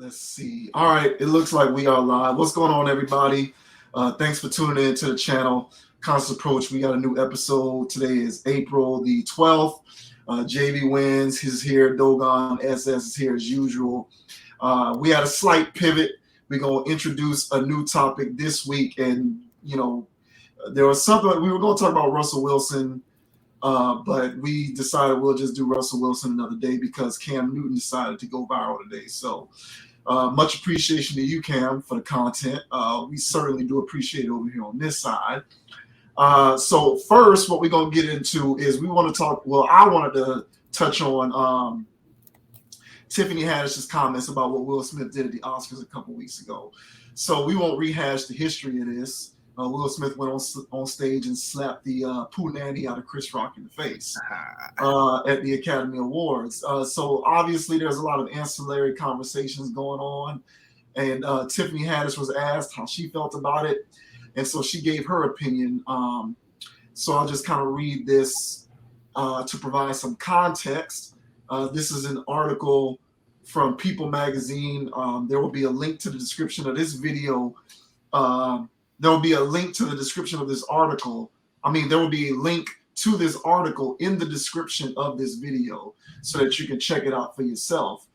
Let's see. All right, it looks like we are live. What's going on, everybody? Thanks for tuning in to the channel. Constant Approach. We got a new episode. Today is April the 12th. JV wins. He's here. Dogon SS is here as usual. We had a slight pivot. We're going to introduce a new topic this week. And, there was something we were going to talk about Russell Wilson. But we decided we'll just do Russell Wilson another day because Cam Newton decided to go viral today. So much appreciation to you, Cam, for the content. We certainly do appreciate it over here on this side. So first, what we're going to get into is we want to talk. Well, I wanted to touch on Tiffany Haddish's comments about what Will Smith did at the Oscars a couple weeks ago. So we won't rehash the history of this. Will Smith went on stage and slapped the poo nanny out of Chris Rock in the face at the Academy Awards. So obviously there's a lot of ancillary conversations going on. And Tiffany Haddish was asked how she felt about it. And so she gave her opinion. So I'll just kind of read this to provide some context. This is an article from People Magazine. There will be a link to the description of this video. There will be a link to the description of this article. There will be a link to this article in the description of this video so that you can check it out for yourself.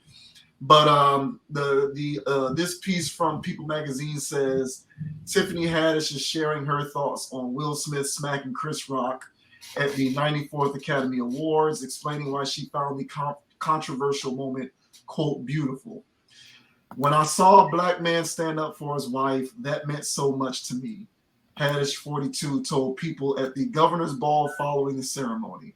But this piece from People Magazine says Tiffany Haddish is sharing her thoughts on Will Smith smacking Chris Rock at the 94th Academy Awards, explaining why she found the controversial moment, quote, beautiful. When I saw a black man stand up for his wife, that meant so much to me, Haddish, 42, told People at the governor's ball following the ceremony.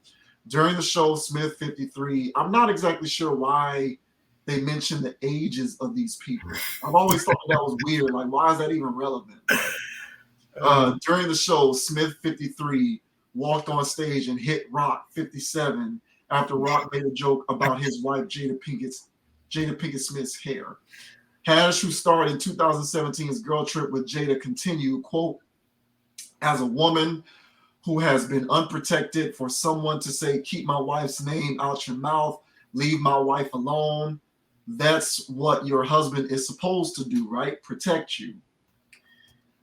During the show, Smith, 53, I'm not exactly sure why they mentioned the ages of these people. I've always thought that was weird. Like, why is that even relevant? During the show, Smith, 53, walked on stage and hit Rock, 57, after Rock made a joke about his wife, Jada Pinkett Smith's hair. Haddish, who starred in 2017's Girl Trip with Jada, continued, quote, as a woman who has been unprotected, for someone to say, keep my wife's name out your mouth, leave my wife alone, that's what your husband is supposed to do, right? Protect you.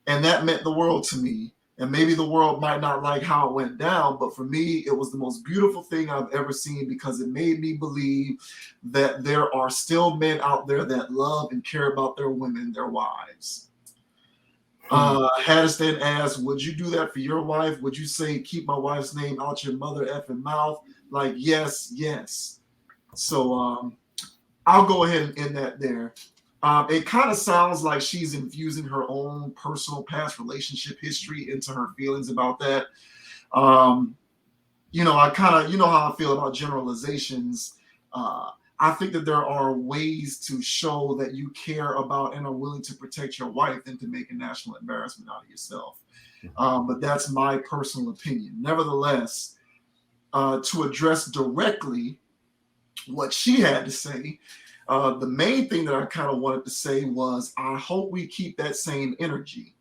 And that meant the world to me. And maybe the world might not like how it went down, but for me, it was the most beautiful thing I've ever seen because it made me believe that there are still men out there that love and care about their women, their wives. Haddish then asked, would you do that for your wife? Would you say, keep my wife's name out your mother effing mouth? Like, yes. So I'll go ahead and end that there. It kind of sounds like she's infusing her own personal past relationship history into her feelings about that. I kind of, how I feel about generalizations. I think that there are ways to show that you care about and are willing to protect your wife than to make a national embarrassment out of yourself. But that's my personal opinion. Nevertheless, to address directly what she had to say, the main thing that I kind of wanted to say was I hope we keep that same energy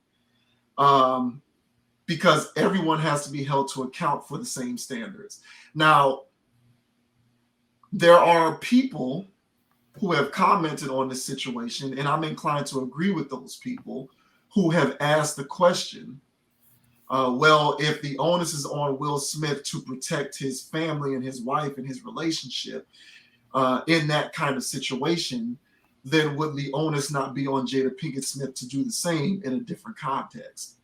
because everyone has to be held to account for the same standards. Now, there are people who have commented on this situation, and I'm inclined to agree with those people who have asked the question, well, if the onus is on Will Smith to protect his family and his wife and his relationship, in that kind of situation, then would the onus not be on Jada Pinkett Smith to do the same in a different context?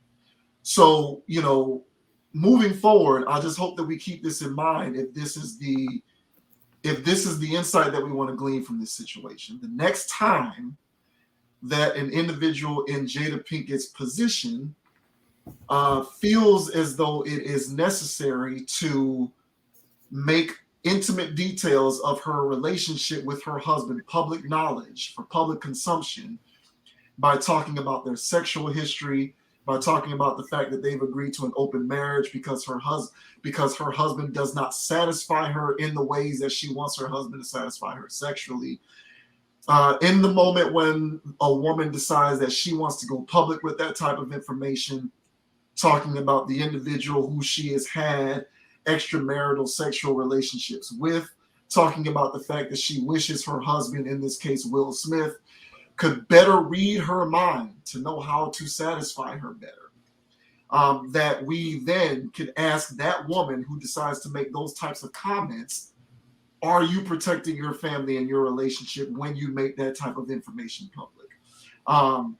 So, moving forward, I just hope that we keep this in mind. If this is the insight that we want to glean from this situation, the next time that an individual in Jada Pinkett's position feels as though it is necessary to make intimate details of her relationship with her husband public knowledge for public consumption by talking about their sexual history, by talking about the fact that they've agreed to an open marriage because her husband does not satisfy her in the ways that she wants her husband to satisfy her sexually. In the moment when a woman decides that she wants to go public with that type of information, talking about the individual who she has had extramarital sexual relationships with, talking about the fact that she wishes her husband, in this case Will Smith, could better read her mind to know how to satisfy her better. That we then can ask that woman who decides to make those types of comments, are you protecting your family and your relationship when you make that type of information public? Um,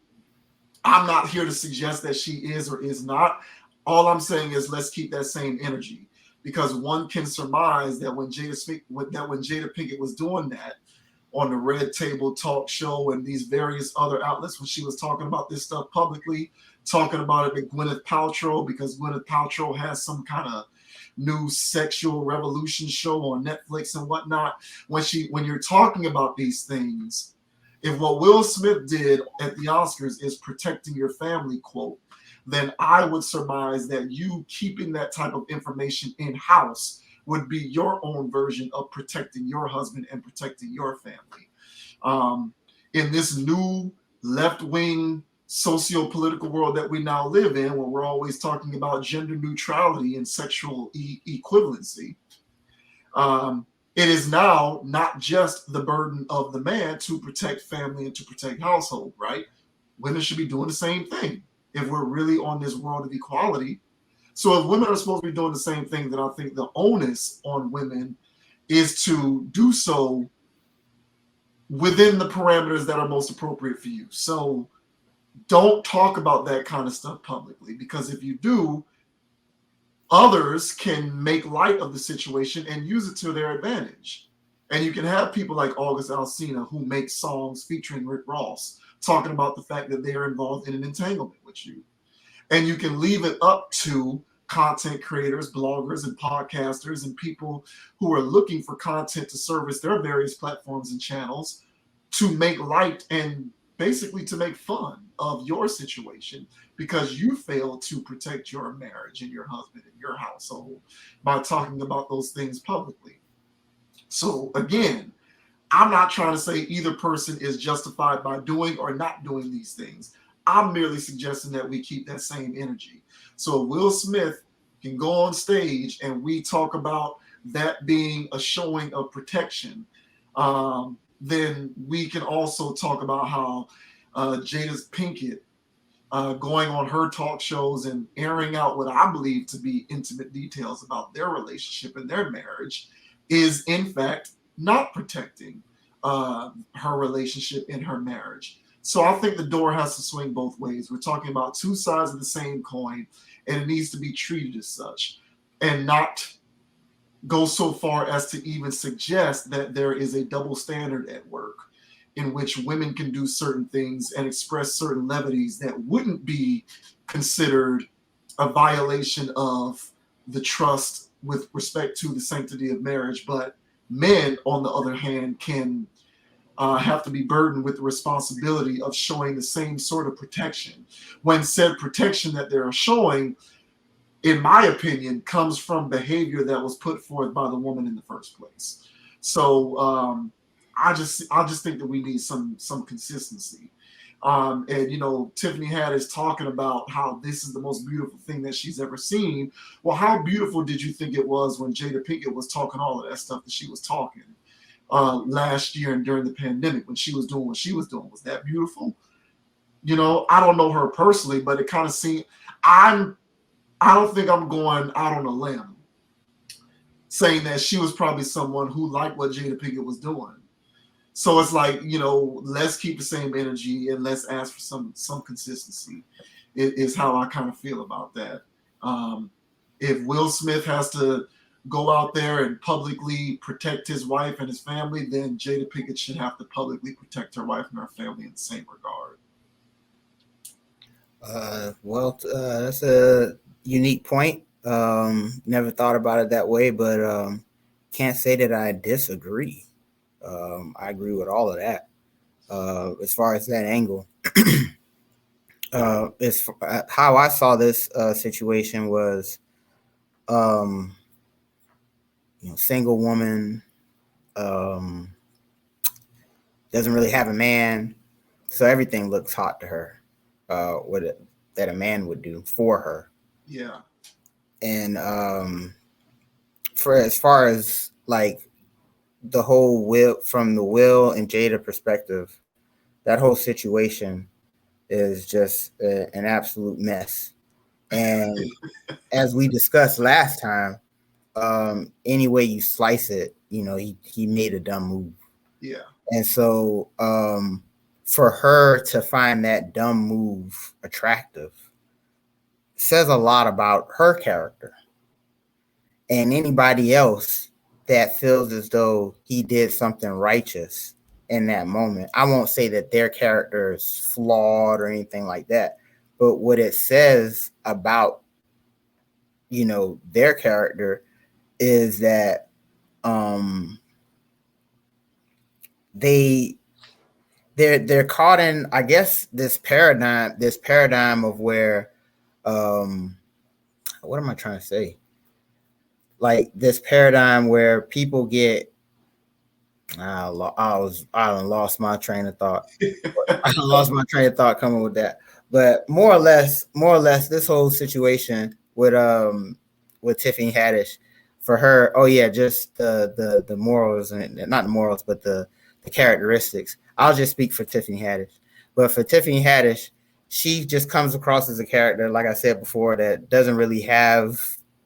I'm not here to suggest that she is or is not. All I'm saying is let's keep that same energy, because one can surmise that when Jada Pinkett was doing that on the Red Table Talk Show and these various other outlets, when she was talking about this stuff publicly, talking about it with Gwyneth Paltrow, because Gwyneth Paltrow has some kind of new sexual revolution show on Netflix and whatnot. When you're talking about these things, if what Will Smith did at the Oscars is protecting your family, quote, then I would surmise that you keeping that type of information in-house would be your own version of protecting your husband and protecting your family. In this new left-wing socio-political world that we now live in, where we're always talking about gender neutrality and sexual equivalency, it is now not just the burden of the man to protect family and to protect household, right? Women should be doing the same thing if we're really on this world of equality. So if women are supposed to be doing the same thing, then I think the onus on women is to do so within the parameters that are most appropriate for you. So don't talk about that kind of stuff publicly, because if you do, others can make light of the situation and use it to their advantage. And you can have people like August Alsina, who make songs featuring Rick Ross, talking about the fact that they are involved in an entanglement with you. And you can leave it up to content creators, bloggers, and podcasters, and people who are looking for content to service their various platforms and channels to make light and basically to make fun of your situation, because you failed to protect your marriage and your husband and your household by talking about those things publicly. So again, I'm not trying to say either person is justified by doing or not doing these things. I'm merely suggesting that we keep that same energy. So Will Smith can go on stage and we talk about that being a showing of protection. Then we can also talk about how Jada Pinkett going on her talk shows and airing out what I believe to be intimate details about their relationship and their marriage is in fact not protecting her relationship in her marriage. So I think the door has to swing both ways. We're talking about two sides of the same coin, and it needs to be treated as such, and not go so far as to even suggest that there is a double standard at work in which women can do certain things and express certain levities that wouldn't be considered a violation of the trust with respect to the sanctity of marriage. But men, on the other hand, can have to be burdened with the responsibility of showing the same sort of protection, when said protection that they're showing, in my opinion, comes from behavior that was put forth by the woman in the first place. So I just think that we need some consistency. And Tiffany Haddish talking about how this is the most beautiful thing that she's ever seen. Well, how beautiful did you think it was when Jada Pinkett was talking all of that stuff that she was talking last year and during the pandemic when she was doing what she was doing? Was that beautiful? I don't know her personally, but it kind of seemed. I don't think I'm going out on a limb saying that she was probably someone who liked what Jada Pinkett was doing. So it's like, let's keep the same energy and let's ask for some consistency is how I kind of feel about that. If Will Smith has to go out there and publicly protect his wife and his family, then Jada Pinkett should have to publicly protect her wife and her family in the same regard. That's a unique point. Never thought about it that way, but can't say that I disagree. I agree with all of that. As far as that angle, how I saw this situation was, single woman, doesn't really have a man, so everything looks hot to her. That a man would do for her. Yeah. And for as far as like the whole Will and Jada perspective, that whole situation is just an absolute mess. And as we discussed last time, any way you slice it, he made a dumb move. Yeah. And so for her to find that dumb move attractive says a lot about her character. And anybody else that feels as though he did something righteous in that moment, I won't say that their character is flawed or anything like that, but what it says about their character is that um they they're caught in, I guess, this paradigm of where what am I trying to say, like this paradigm where people get I lost my train of thought. I lost my train of thought coming with that. But more or less, this whole situation with Tiffany Haddish, for her, oh yeah, just the morals, and not the morals, but the characteristics. I'll just speak for Tiffany Haddish. But for Tiffany Haddish, she just comes across as a character, like I said before, that doesn't really have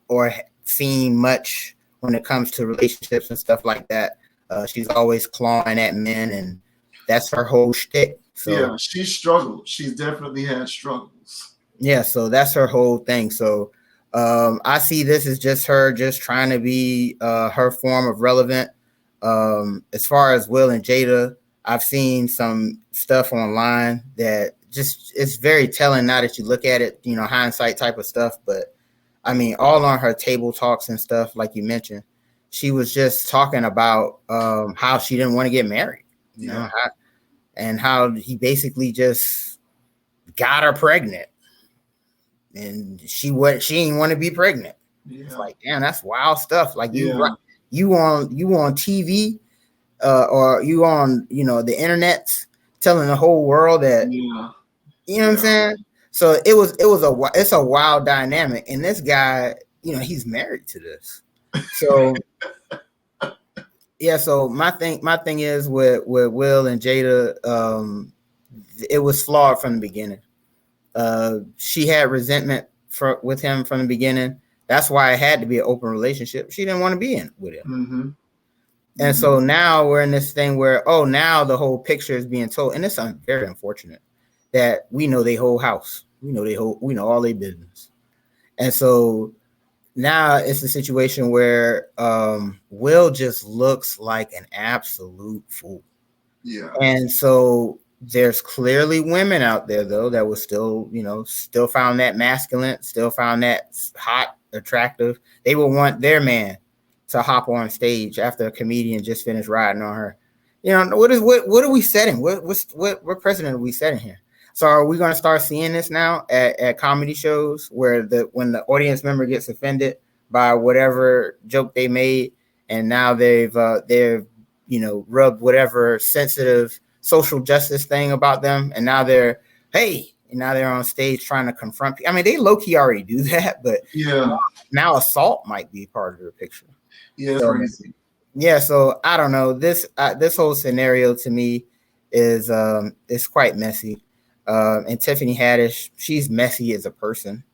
or seen much when it comes to relationships and stuff like that. She's always clawing at men, and that's her whole shtick. So Yeah, she struggled. She's definitely had struggles. yeah, so that's her whole thing. So I see this as just her just trying to be her form of relevant. As far as Will and Jada, I've seen some stuff online that just it's very telling now that you look at it, hindsight type of stuff. But I mean, all on her table talks and stuff, like you mentioned, she was just talking about how she didn't want to get married, Yeah. and how he basically just got her pregnant, and she didn't want to be pregnant. Yeah. It's like, damn, that's wild stuff. Like Yeah. you on TV, or you on the internet telling the whole world that Yeah. what I'm saying. So it's a wild dynamic, and this guy, he's married to this. So yeah, so my thing is with Will and Jada, it was flawed from the beginning. She had resentment with him from the beginning. That's why it had to be an open relationship. She didn't want to be in with him. Mm-hmm. And so now we're in this thing where, now the whole picture is being told, and it's very unfortunate that we know their whole house, we know all their business, and so now it's a situation where Will just looks like an absolute fool. Yeah. And so there's clearly women out there though that was still found that masculine, still found that hot, attractive. They would want their man to hop on stage after a comedian just finished riding on her. What are we setting? What precedent are we setting here? So are we going to start seeing this now at comedy shows where when the audience member gets offended by whatever joke they made, and now they've rubbed whatever sensitive social justice thing about them, and now they're on stage trying to confront people. I mean, they low key already do that, but Yeah. now assault might be part of the picture. Yeah, it's crazy. Yeah, so I don't know. This whole scenario to me is quite messy. And Tiffany Haddish, she's messy as a person.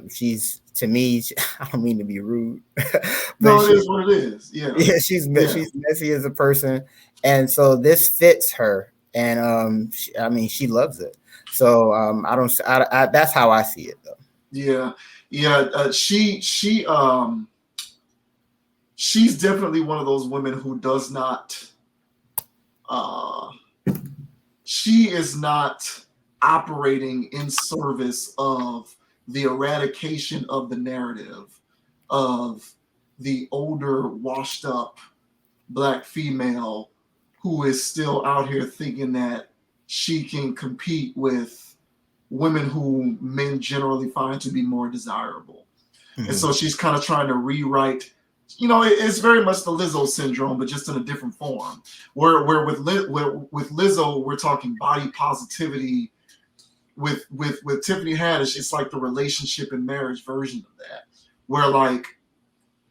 She's, to me, I don't mean to be rude, but No, it is what it is. Yeah. yeah, she's messy as a person, and so this fits her, and she loves it. So that's how I see it, though. Yeah. Yeah. She's definitely one of those women who does not. She is not operating in service of the eradication of the narrative of the older, washed up Black female who is still out here thinking that she can compete with women who men generally find to be more desirable. Mm-hmm. And so she's kind of trying to rewrite. It's very much the Lizzo syndrome, but just in a different form. Where with Lizzo, we're talking body positivity. With Tiffany Haddish, it's like the relationship and marriage version of that, where like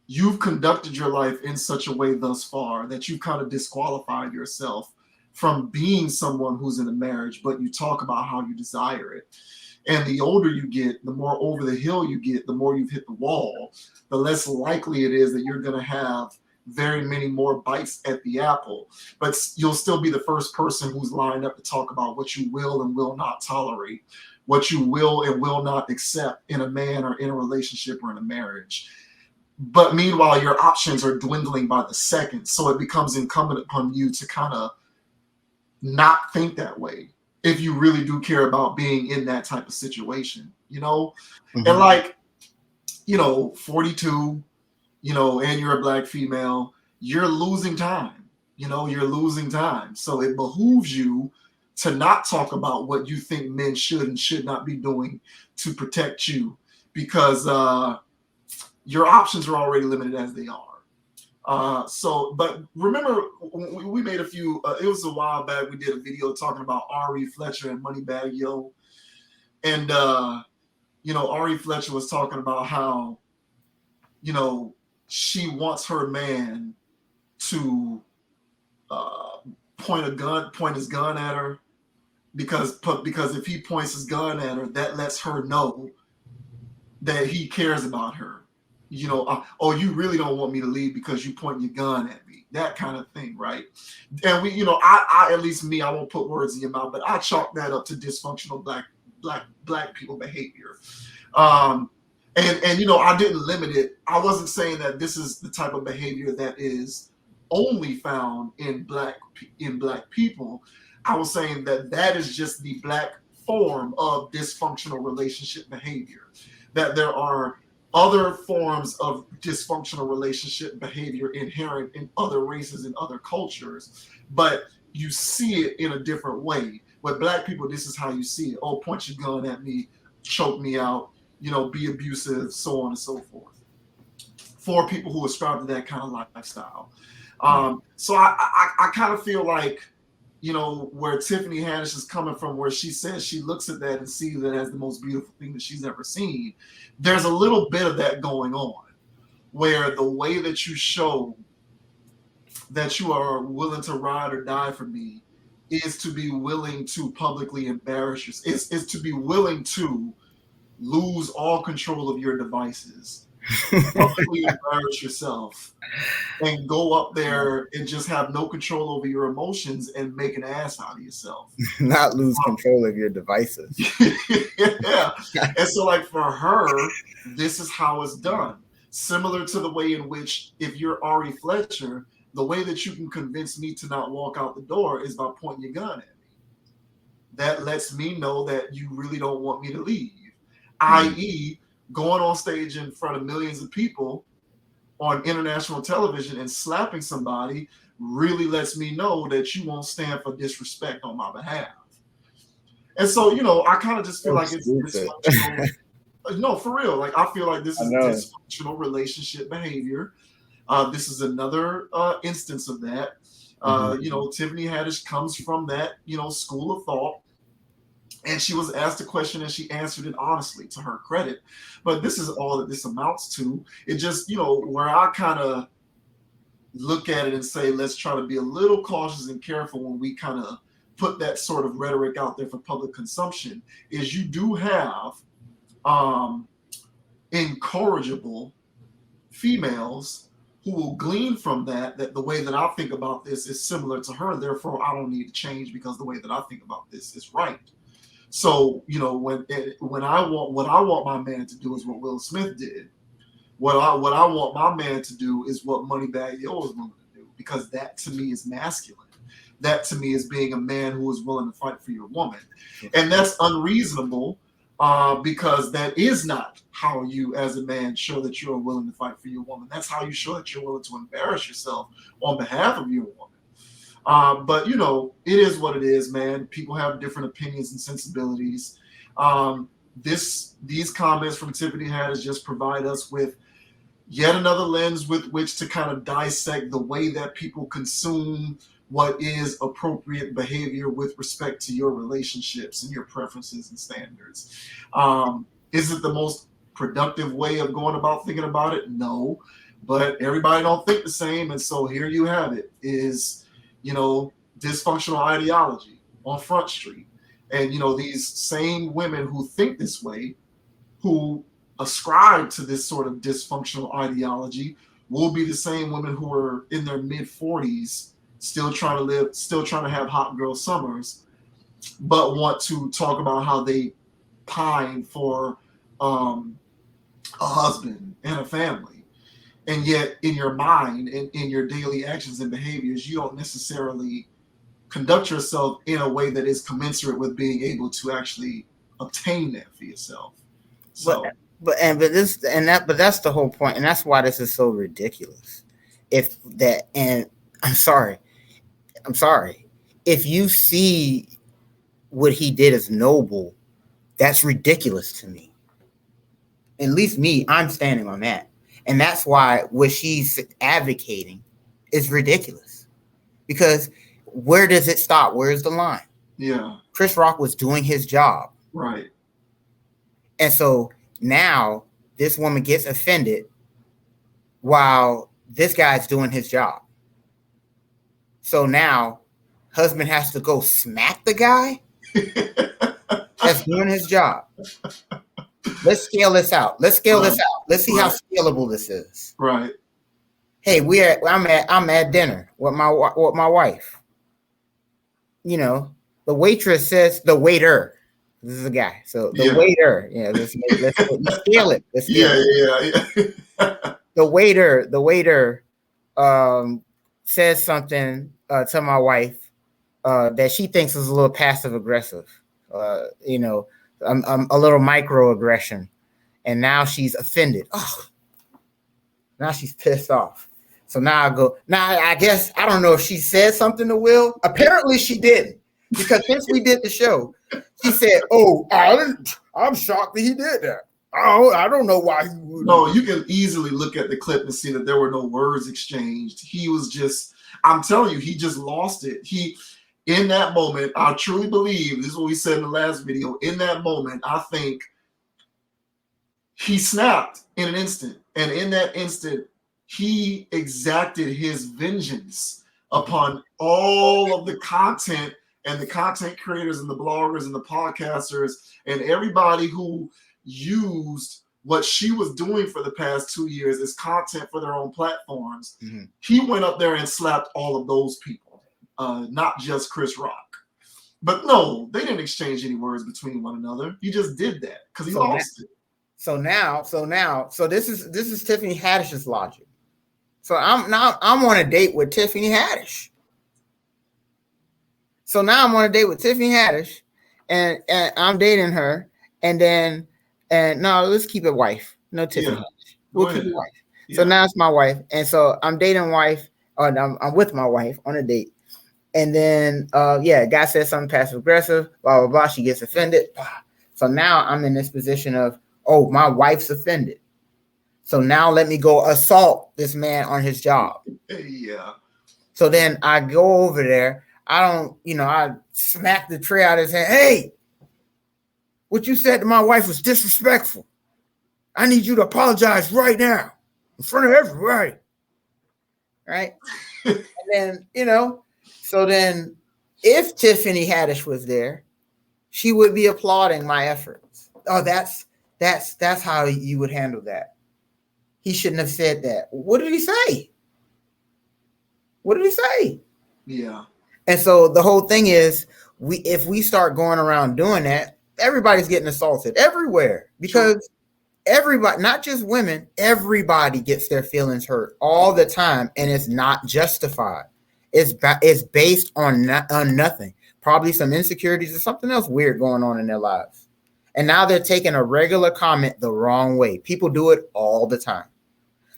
you've conducted your life in such a way thus far that you kind of disqualified yourself from being someone who's in a marriage, but you talk about how you desire it. And the older you get, the more over the hill you get, the more you've hit the wall, the less likely it is that you're going to have very many more bites at the apple. But you'll still be the first person who's lined up to talk about what you will and will not tolerate, what you will and will not accept in a man or in a relationship or in a marriage. But meanwhile, your options are dwindling by the second. So it becomes incumbent upon you to kind of not think that way if you really do care about being in that type of situation, you know? Mm-hmm. And like, 42, and you're a black female, you're losing time. You're losing time. So it behooves you to not talk about what you think men should and should not be doing to protect you, because your options are already limited as they are. But remember, we made a few, it was a while back, we did a video talking about Ari Fletcher and Moneybagg Yo. And, Ari Fletcher was talking about how, she wants her man to point his gun at her, because if he points his gun at her, that lets her know that he cares about her. Oh, you really don't want me to leave because you point your gun at me, that kind of thing, right? And we, I at least me, I won't put words in your mouth, but I chalk that up to dysfunctional black people behavior. And I didn't limit it. I wasn't saying that this is the type of behavior that is only found in black people. I was saying that is just the black form of dysfunctional relationship behavior, that there are other forms of dysfunctional relationship behavior inherent in other races and other cultures, but you see it in a different way. With black people, this is how you see it. Oh, point your gun at me, choke me out, be abusive, so on and so forth. For people who ascribe to that kind of lifestyle. So I kind of feel like, where Tiffany Haddish is coming from, where she says she looks at that and sees that as the most beautiful thing that she's ever seen. There's a little bit of that going on, where the way that you show that you are willing to ride or die for me is to be willing to publicly embarrass yourself, is to be willing to lose all control of your devices, publicly embarrass yourself, and go up there and just have no control over your emotions and make an ass out of yourself. Not lose control of your devices. Yeah. And so, like, for her, this is how it's done. Similar to the way in which, if you're Ari Fletcher, the way that you can convince me to not walk out the door is by pointing your gun at me. That lets me know that you really don't want me to leave. I.e., going on stage in front of millions of people on international television and slapping somebody really lets me know that you won't stand for disrespect on my behalf. And so, I kind of just feel like it's dysfunctional. No, for real. Like, I feel like this is dysfunctional relationship behavior. This is another instance of that. Tiffany Haddish comes from that, school of thought. And she was asked a question and she answered it honestly, to her credit. But this is all that this amounts to. It just, where I kind of look at it and say, let's try to be a little cautious and careful when we kind of put that sort of rhetoric out there for public consumption, is you do have incorrigible females who will glean from that the way that I think about this is similar to her. Therefore, I don't need to change because the way that I think about this is right. So, when I want my man to do is what Will Smith did. What I want my man to do is what Moneybagg Yo is willing to do, because that to me is masculine. That to me is being a man who is willing to fight for your woman. And that's unreasonable because that is not how you as a man show that you're willing to fight for your woman. That's how you show that you're willing to embarrass yourself on behalf of your woman. But it is what it is, man. People have different opinions and sensibilities. These comments from Tiffany Haddish just provide us with yet another lens with which to kind of dissect the way that people consume what is appropriate behavior with respect to your relationships and your preferences and standards. Is it the most productive way of going about thinking about it? No, but everybody don't think the same. And so here you have it, is, dysfunctional ideology on Front Street. And, these same women who think this way, who ascribe to this sort of dysfunctional ideology, will be the same women who are in their mid 40s, still trying to have hot girl summers, but want to talk about how they pine for a husband and a family. And yet in your mind and in your daily actions and behaviors, you don't necessarily conduct yourself in a way that is commensurate with being able to actually obtain that for yourself. So, but that's the whole point, and that's why this is so ridiculous. I'm sorry, if you see what he did as noble, that's ridiculous to me. At least me, I'm standing on that. And that's why what she's advocating is ridiculous. Because where does it stop? Where's the line? Yeah. Chris Rock was doing his job. Right. And so now this woman gets offended while this guy's doing his job. So now husband has to go smack the guy that's doing his job. Let's scale this out. Let's see how scalable this is. Right. Hey, I'm at dinner with my wife. The waitress says the waiter. This is a guy. So the waiter. Yeah. Let's scale it. Yeah. The waiter says something to my wife that she thinks is a little passive aggressive. A little microaggression, and now she's offended. Oh, now she's pissed off. So now I guess I don't know if she said something to Will. Apparently she didn't, because since we did the show, she said, "Oh, I'm shocked that he did that. Oh, I don't know why he would." No, you can easily look at the clip and see that there were no words exchanged. He was just, I'm telling you, he just lost it. In that moment, I truly believe, this is what we said in the last video, in that moment, I think he snapped in an instant. And in that instant, he exacted his vengeance upon all of the content and the content creators and the bloggers and the podcasters and everybody who used what she was doing for the past 2 years as content for their own platforms. Mm-hmm. He went up there and slapped all of those people. Not just Chris Rock. But no, they didn't exchange any words between one another. He just did that because he lost it. So this is Tiffany Haddish's logic. So I'm on a date with Tiffany Haddish. So now I'm on a date with Tiffany Haddish, and I'm dating her, and no, let's keep it wife. No Tiffany Haddish. We'll keep it wife. Yeah. So now it's my wife, and so I'm dating wife, or I'm with my wife on a date. And then, guy says something passive aggressive, blah, blah, blah. She gets offended. So now I'm in this position of, oh, my wife's offended. So now let me go assault this man on his job. Yeah. So then I go over there. I smack the tray out of his hand. Hey, what you said to my wife was disrespectful. I need you to apologize right now in front of everybody. Right? And then, so then if Tiffany Haddish was there, she would be applauding my efforts. Oh, that's how you would handle that. He shouldn't have said that. What did he say? Yeah. And so the whole thing is, if we start going around doing that, everybody's getting assaulted everywhere, because everybody, not just women, everybody gets their feelings hurt all the time, and it's not justified. It's based on nothing. Probably some insecurities or something else weird going on in their lives. And now they're taking a regular comment the wrong way. People do it all the time.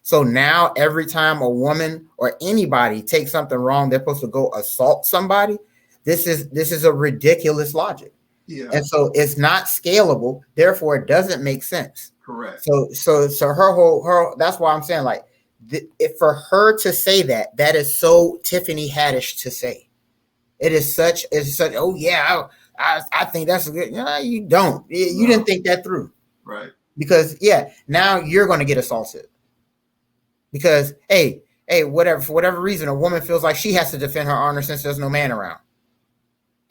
So now every time a woman or anybody takes something wrong, they're supposed to go assault somebody. This is a ridiculous logic. Yeah. And so it's not scalable. Therefore, it doesn't make sense. Correct. So her that's why I'm saying, like, if for her to say that is so Tiffany Haddish to say. It's such. Oh yeah, I think that's a good. You don't. You didn't think that through. Right. Because now you're going to get assaulted. Because hey, hey, whatever, for whatever reason, a woman feels like she has to defend her honor since there's no man around,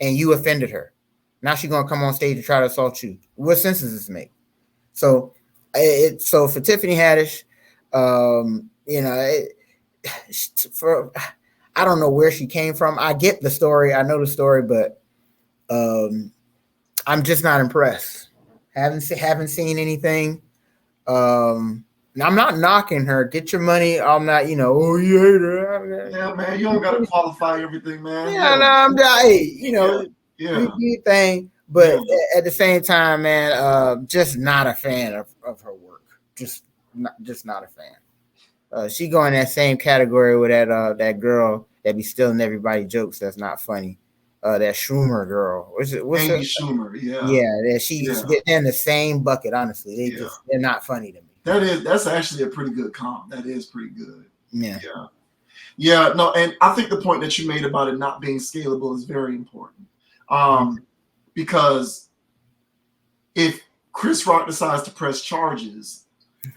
and you offended her. Now she's gonna come on stage and try to assault you. What sense does this make? So for Tiffany Haddish, you know, for I don't know where she came from. I get the story, I know the story, but I'm just not impressed. Haven't seen anything. I'm not knocking her. Get your money. I'm not, oh, you hate her. Yeah, man, you don't gotta qualify everything, man. Yeah, no, I'm not. Hey, Yeah. do your thing. But at the same time, man, just not a fan of her work. Just not a fan. She go in that same category with that girl that be stealing everybody's jokes. That's not funny. That Schumer girl. What's Amy Schumer? Yeah. Yeah, she's in the same bucket. Honestly, they're not funny to me. That's actually a pretty good comp. That is pretty good. Yeah. Yeah. No, and I think the point that you made about it not being scalable is very important. Because if Chris Rock decides to press charges,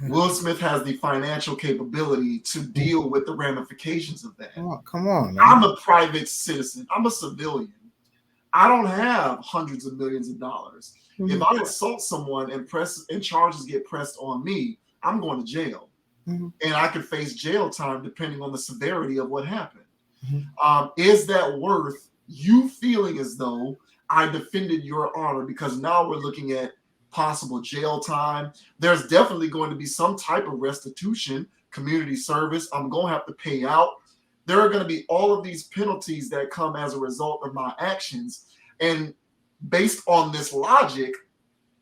Will Smith has the financial capability to deal with the ramifications of that. Come on, man. I'm a private citizen. I'm a civilian. I don't have hundreds of millions of dollars. If I assault someone and charges get pressed on me, I'm going to jail. And I could face jail time depending on the severity of what happened. Is that worth you feeling as though I defended your honor? Because now we're looking at possible jail time. There's definitely going to be some type of restitution, community service. I'm going to have to pay out. There are going to be all of these penalties that come as a result of my actions. And based on this logic,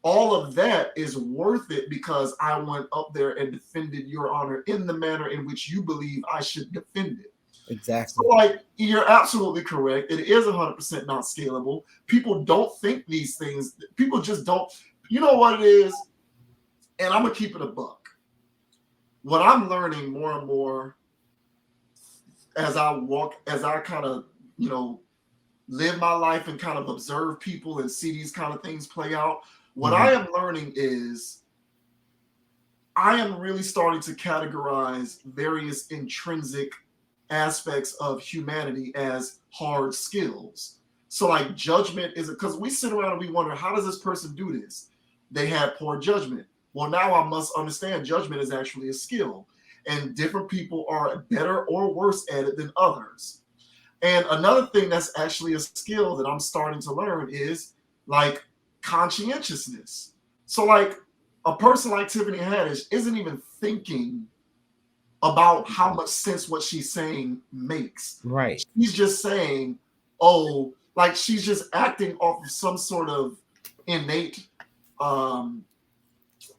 all of that is worth it because I went up there and defended your honor in the manner in which you believe I should defend it. Exactly. So, you're absolutely correct. It is 100% not scalable. People don't think these things. People just don't. You know what it is? And I'm going to keep it a buck. What I'm learning more and more as I kind of, live my life and kind of observe people and see these kind of things play out, what I am learning is I am really starting to categorize various intrinsic aspects of humanity as hard skills. So judgment is because we sit around and we wonder, how does this person do this? They had poor judgment. Well, now I must understand judgment is actually a skill, and different people are better or worse at it than others. And another thing that's actually a skill that I'm starting to learn is conscientiousness. So a person like Tiffany Haddish isn't even thinking about how much sense what she's saying makes. Right. She's just saying, she's just acting off of some sort of innate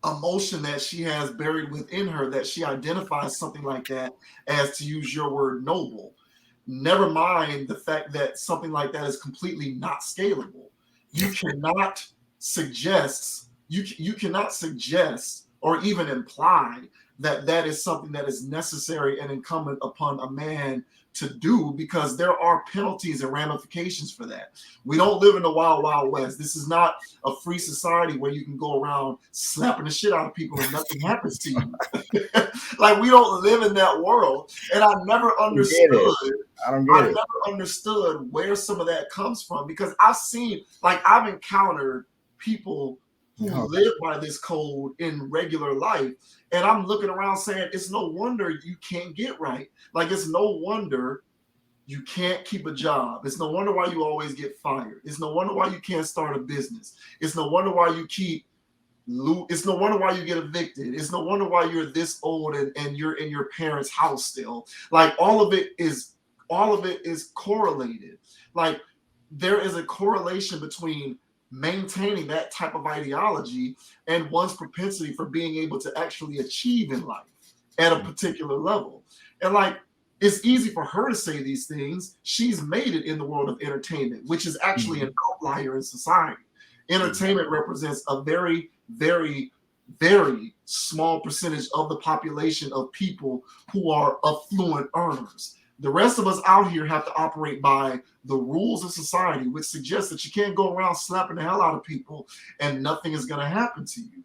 emotion that she has buried within her, that she identifies something like that as, to use your word, noble. Never mind the fact that something like that is completely not scalable. You cannot suggest or even imply that is something that is necessary and incumbent upon a man to do, because there are penalties and ramifications for that. We don't live in the wild, wild west. This is not a free society where you can go around slapping the shit out of people and nothing happens to you. We don't live in that world. And I never understood. I never understood where some of that comes from, because I've encountered people who live by this code in regular life. And I'm looking around saying, it's no wonder you can't get right. It's no wonder you can't keep a job. It's no wonder why you always get fired. It's no wonder why you can't start a business. It's no wonder why it's no wonder why you get evicted. It's no wonder why you're this old and you're in your parents' house still. All of it is correlated. There is a correlation between maintaining that type of ideology and one's propensity for being able to actually achieve in life at a particular level. And it's easy for her to say these things. She's made it in the world of entertainment, which is actually an outlier in society. Entertainment represents a very, very, very small percentage of the population of people who are affluent earners. The rest of us out here have to operate by the rules of society, which suggests that you can't go around slapping the hell out of people and nothing is going to happen to you.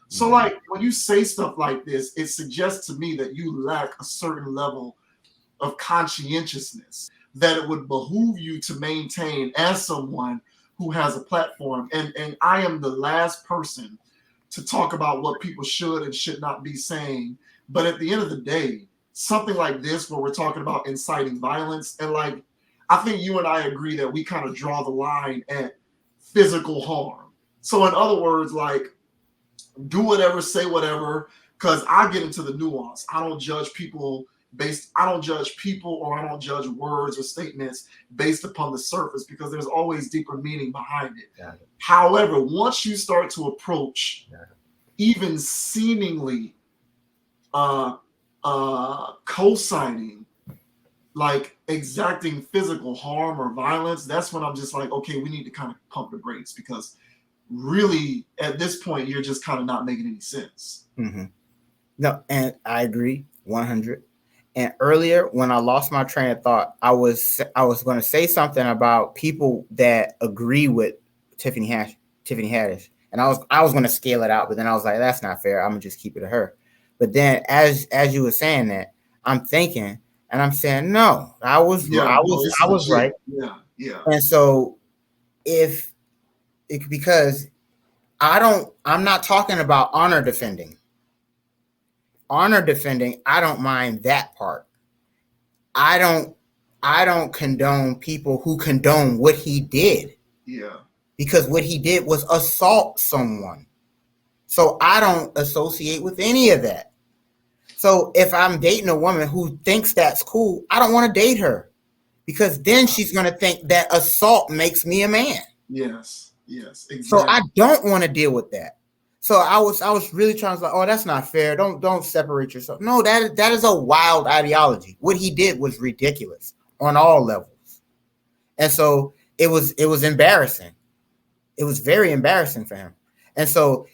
So when you say stuff like this, it suggests to me that you lack a certain level of conscientiousness that it would behoove you to maintain as someone who has a platform. And I am the last person to talk about what people should and should not be saying. But at the end of the day, something like this, where we're talking about inciting violence, and like, I think you and I agree that we kind of draw the line at physical harm. So in other words, like, do whatever, say whatever, because I get into the nuance. I don't judge people or I don't judge words or statements based upon the surface, because there's always deeper meaning behind it. However, once you start to approach even seemingly co-signing, like exacting physical harm or violence, that's when I'm just like, okay, we need to kind of pump the brakes, because really at this point you're just kind of not making any sense. Mm-hmm. No, and I agree 100. And earlier, when I lost my train of thought, I was going to say something about people that agree with Tiffany Haddish, and I was going to scale it out, but then I was like, that's not fair. I'm gonna just keep it to her. But then, as you were saying that, I'm thinking, and I'm saying, no, I was right. Yeah. And so, because I'm not talking about honor defending. Honor defending, I don't mind that part. I don't condone people who condone what he did. Yeah. Because what he did was assault someone. So I don't associate with any of that. So if I'm dating a woman who thinks that's cool, I don't want to date her, because then she's going to think that assault makes me a man. Yes, exactly. So I don't want to deal with that. So I was really trying to say, oh, that's not fair. Don't separate yourself. No, that is a wild ideology. What he did was ridiculous on all levels. And so it was embarrassing. It was very embarrassing for him. And so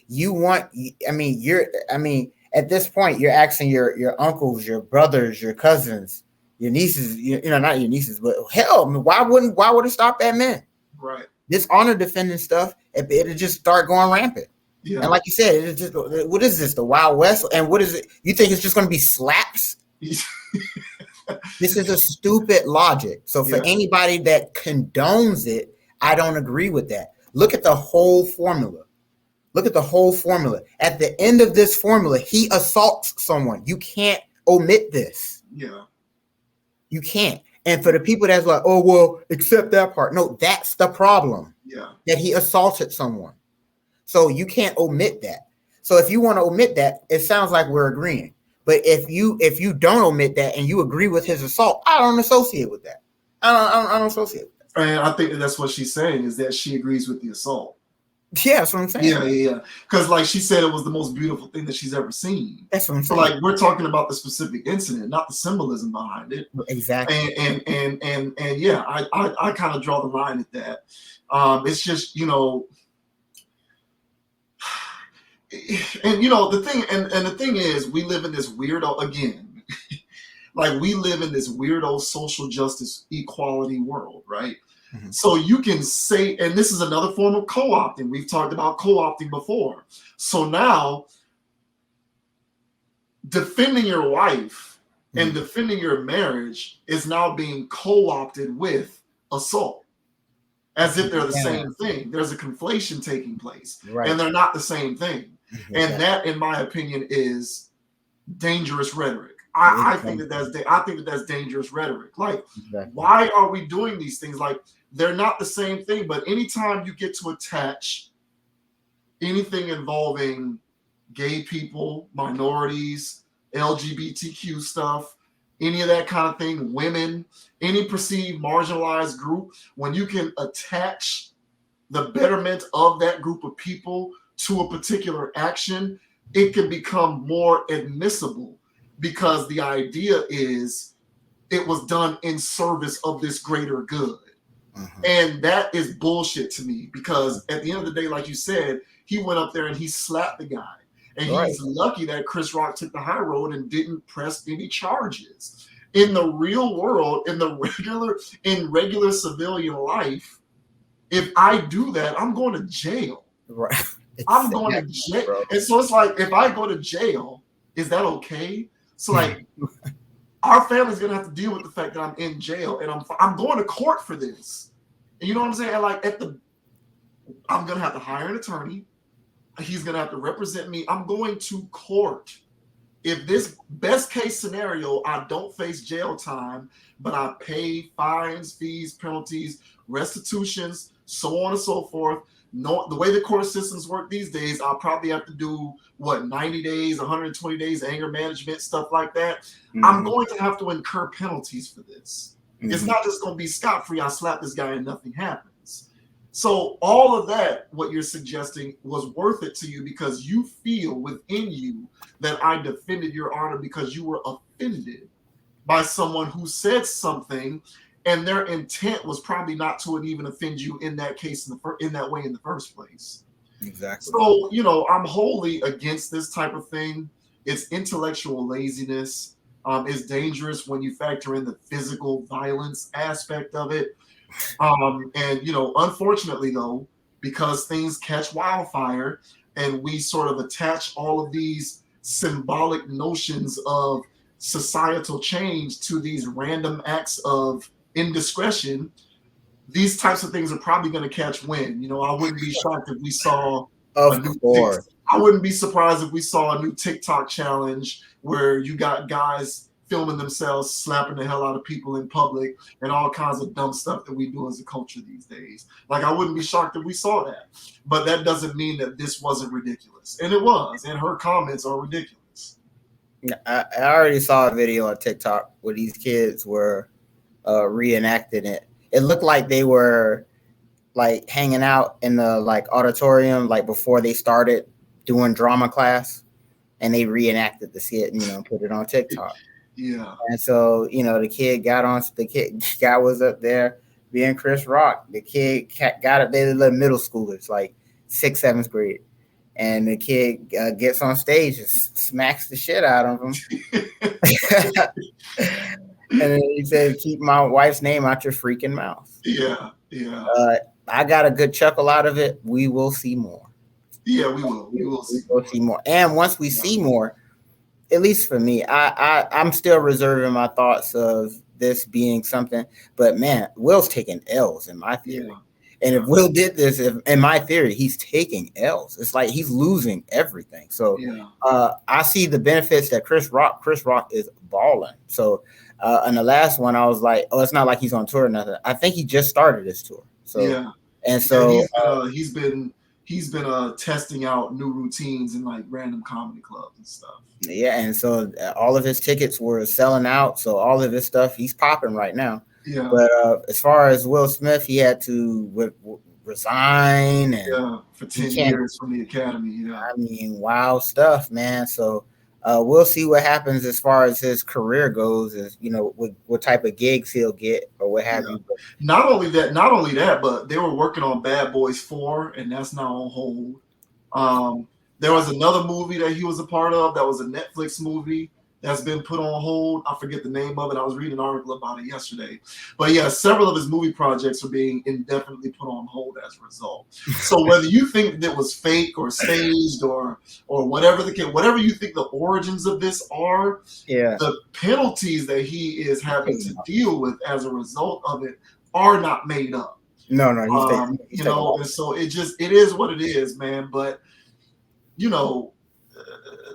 at this point, you're asking your uncles, your brothers, your cousins, your nieces, not your nieces, but hell, why would it stop at men? Right. This honor defending stuff, it'll just start going rampant. Yeah. And like you said, it's just, what is this, the Wild West? And what is it? You think it's just going to be slaps? This is a stupid logic. So for anybody that condones it, I don't agree with that. Look at the whole formula. At the end of this formula, he assaults someone. You can't omit this. Yeah. You can't. And for the people that's like, oh, well, accept that part. No, that's the problem. Yeah. That he assaulted someone. So you can't omit that. So if you want to omit that, it sounds like we're agreeing. But if you don't omit that and you agree with his assault, I don't associate with that. I don't associate with that. And I think that's what she's saying, is that she agrees with the assault. Yeah, that's what I'm saying. Yeah. Because like she said, it was the most beautiful thing that she's ever seen. That's what I'm saying. So like, we're talking about the specific incident, not the symbolism behind it. Exactly. And yeah, I kind of draw the line at that. It's just, and the thing is, we live in this weirdo again. Like, we live in this weirdo social justice equality world, right? Mm-hmm. So you can say, and this is another form of co-opting. We've talked about co-opting before. So now, defending your wife and defending your marriage is now being co-opted with assault, as if they're the same thing. There's a conflation taking place, and they're not the same thing. And that, in my opinion, is dangerous rhetoric. I think that's dangerous rhetoric. Like, why are we doing these things? Like, they're not the same thing. But anytime you get to attach anything involving gay people, minorities, LGBTQ stuff, any of that kind of thing, women, any perceived marginalized group, when you can attach the betterment of that group of people to a particular action, it can become more admissible, because the idea is it was done in service of this greater good. Mm-hmm. And that is bullshit to me, because at the end of the day, like you said, he went up there and he slapped the guy. And he's lucky that Chris Rock took the high road and didn't press any charges. In the real world, in regular civilian life, if I do that, I'm going to jail. Right. I'm going to jail. And so it's like, if I go to jail, is that okay? So like, our family's gonna have to deal with the fact that I'm in jail and I'm going to court for this. And you know what I'm saying? And like I'm gonna have to hire an attorney. He's gonna have to represent me. I'm going to court. If this best case scenario, I don't face jail time, but I pay fines, fees, penalties, restitutions, so on and so forth. No, the way the court systems work these days, I'll probably have to do 90 days, 120 days, anger management, stuff like that. Mm-hmm. I'm going to have to incur penalties for this. Mm-hmm. It's not just going to be scot-free. I slap this guy and nothing happens. So all of that, what you're suggesting, was worth it to you because you feel within you that I defended your honor because you were offended by someone who said something and their intent was probably not to even offend you in that case, in that way in the first place. Exactly. So, I'm wholly against this type of thing. It's intellectual laziness. It's dangerous when you factor in the physical violence aspect of it. And, unfortunately, though, because things catch wildfire and we sort of attach all of these symbolic notions of societal change to these random acts of indiscretion, these types of things are probably going to catch wind. I wouldn't be shocked if we saw I wouldn't be surprised if we saw a new TikTok challenge where you got guys filming themselves slapping the hell out of people in public and all kinds of dumb stuff that we do as a culture these days. Like, I wouldn't be shocked if we saw that. But that doesn't mean that this wasn't ridiculous. And it was. And her comments are ridiculous. I already saw a video on TikTok where these kids were reenacting it. It looked like they were like hanging out in the like auditorium like before they started doing drama class, and they reenacted the skit and put it on TikTok. Yeah. And so the guy was up there being Chris Rock. The kid got up there, little middle schoolers like 6th, 7th grade. And the kid gets on stage and smacks the shit out of him. And then he said, "Keep my wife's name out your freaking mouth." Yeah, yeah. I got a good chuckle out of it. We will see more. Yeah, we will. We will see more. And once we see more, at least for me, I'm still reserving my thoughts of this being something. But man, Will's taking L's in my theory. Yeah. And if Will did this, in my theory, he's taking L's. It's like he's losing everything. So I see the benefits that Chris Rock is balling. So in the last one, I was like, oh, it's not like he's on tour or nothing. I think he just started his tour. So yeah. And so he's been testing out new routines in like random comedy clubs and stuff. Yeah, and so all of his tickets were selling out. So all of his stuff, he's popping right now. Yeah. But as far as Will Smith, he had to resign and for 10 years from the Academy. Yeah. I mean, wow stuff, man. So we'll see what happens as far as his career goes, as what type of gigs he'll get or what have you. But not only that, but they were working on Bad Boys 4, and that's now on hold. There was another movie that he was a part of that was a Netflix movie that's been put on hold. I forget the name of it. I was reading an article about it yesterday. But yeah, several of his movie projects are being indefinitely put on hold as a result. So whether you think that was fake or staged or whatever whatever you think the origins of this are, the penalties that he is having to deal with as a result of it are not made up. No, he's and so it is what it is, man. But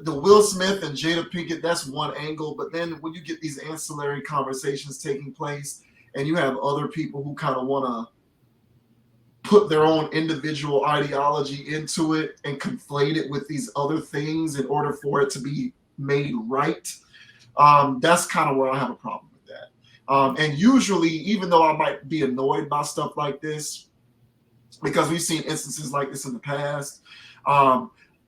the Will Smith and Jada Pinkett, that's one angle. But then when you get these ancillary conversations taking place and you have other people who kind of want to put their own individual ideology into it and conflate it with these other things in order for it to be made right, that's kind of where I have a problem with that. And usually, even though I might be annoyed by stuff like this, because we've seen instances like this in the past,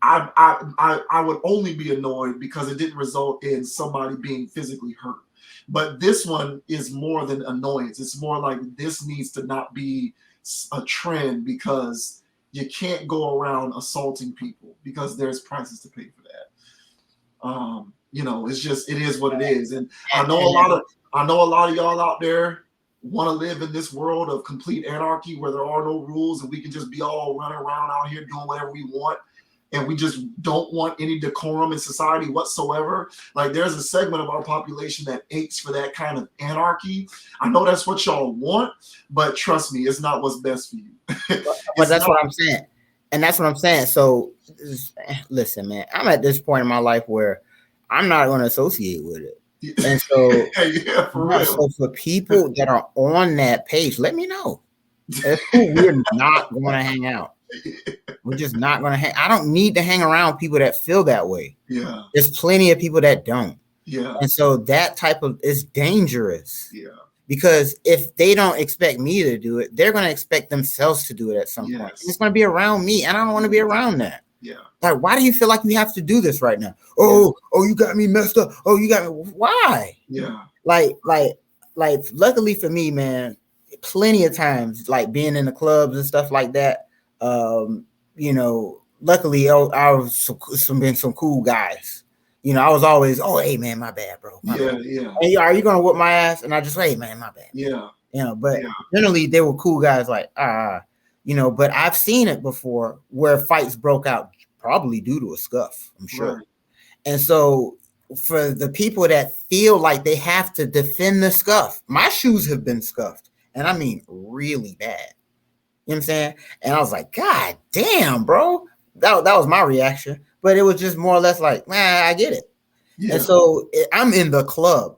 I would only be annoyed because it didn't result in somebody being physically hurt. But this one is more than annoyance. It's more like this needs to not be a trend because you can't go around assaulting people because there's prices to pay for that. It is what it is. And I know a lot of y'all out there want to live in this world of complete anarchy where there are no rules and we can just be all running around out here doing whatever we want. and we just don't want any decorum in society whatsoever. Like there's a segment of our population that aches for that kind of anarchy. I know that's what y'all want, but trust me, it's not what's best for you. But that's what I'm saying. And that's what I'm saying. So listen, man, I'm at this point in my life where I'm not going to associate with it. And so, yeah, for real. So for people that are on that page, let me know. We're not going to hang out. We're just not going to hang. I don't need to hang around people that feel that way. Yeah. There's plenty of people that don't. Yeah. And so that type of is dangerous. Yeah. Because if they don't expect me to do it, they're going to expect themselves to do it at some point. And it's going to be around me, and I don't want to be around that. Yeah. Like, why do you feel like you have to do this right now? Oh, you got me messed up. Oh, you got me. Why? Yeah. Like, luckily for me, man, plenty of times, like being in the clubs and stuff like that, you know, luckily I was been some cool guys. You know, I was always, oh, hey man, my bad, bro. My bad. Hey, are you gonna whoop my ass? And I just, hey man, my bad. Yeah. You know, but generally they were cool guys, like, you know, but I've seen it before where fights broke out probably due to a scuff, I'm sure. Right. And so for the people that feel like they have to defend the scuff, my shoes have been scuffed, and I mean really bad. You know what I'm saying? And I was like, God damn, bro. That was my reaction. But it was just more or less like, man, I get it. Yeah. And so I'm in the club.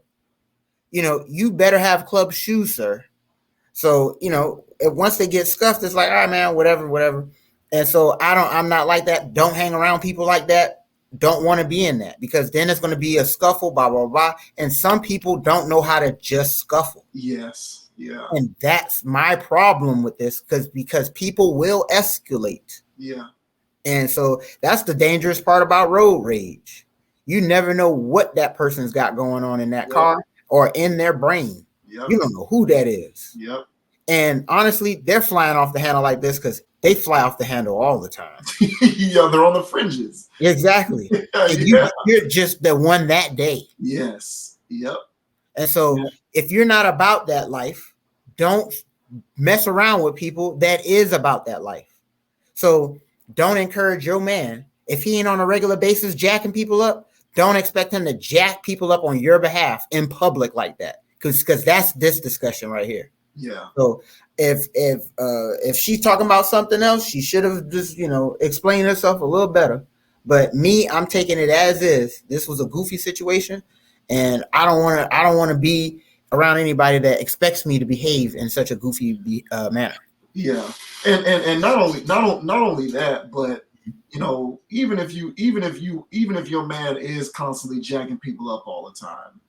You know, you better have club shoes, sir. So, you know, once they get scuffed, it's like, all right, man, whatever. And so I'm not like that. Don't hang around people like that. Don't want to be in that, because then it's going to be a scuffle, blah, blah, blah. And some people don't know how to just scuffle. Yes. Yeah. And that's my problem with this, because people will escalate. Yeah. And so that's the dangerous part about road rage. You never know what that person's got going on in that car or in their brain. Yep. You don't know who that is. Yep. And honestly, they're flying off the handle like this because they fly off the handle all the time. Yeah, they're on the fringes. Exactly. And you're just the one that day. Yes. Yep. And so if you're not about that life, don't mess around with people that is about that life. So don't encourage your man. If he ain't on a regular basis jacking people up, don't expect him to jack people up on your behalf in public like that. Because that's this discussion right here. Yeah. So if she's talking about something else, she should have just, you know, explained herself a little better. But me, I'm taking it as is. This was a goofy situation, and I don't want to be around anybody that expects me to behave in such a goofy manner. Yeah, and not only that, but you know, even if your man is constantly jacking people up all the time,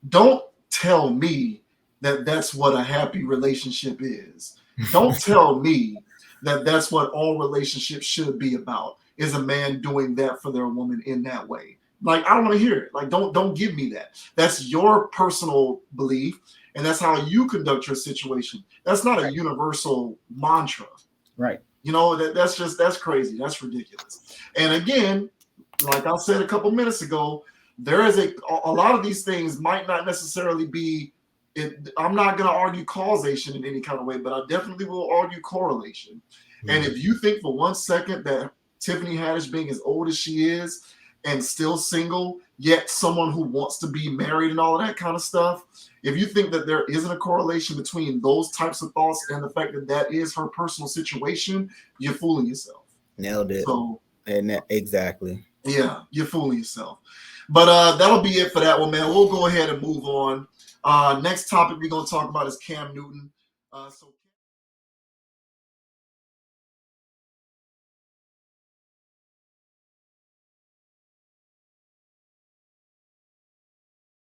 don't tell me that that's what a happy relationship is. Don't tell me that that's what all relationships should be about, is a man doing that for their woman in that way. Like, I don't want to hear it. Like, don't give me that. That's your personal belief, and that's how you conduct your situation. That's not a universal mantra. Right. You know, that's crazy. That's ridiculous. And again, like I said a couple minutes ago, there is a lot of these things might not necessarily be, I'm not going to argue causation in any kind of way, but I definitely will argue correlation. Mm-hmm. And if you think for 1 second that Tiffany Haddish, being as old as she is and still single, yet someone who wants to be married and all of that kind of stuff, if you think that there isn't a correlation between those types of thoughts and the fact that that is her personal situation, you're fooling yourself. Nailed it. So, exactly. Yeah, you're fooling yourself. But that'll be it for that one, man. We'll go ahead and move on. Next topic we're going to talk about is Cam Newton. So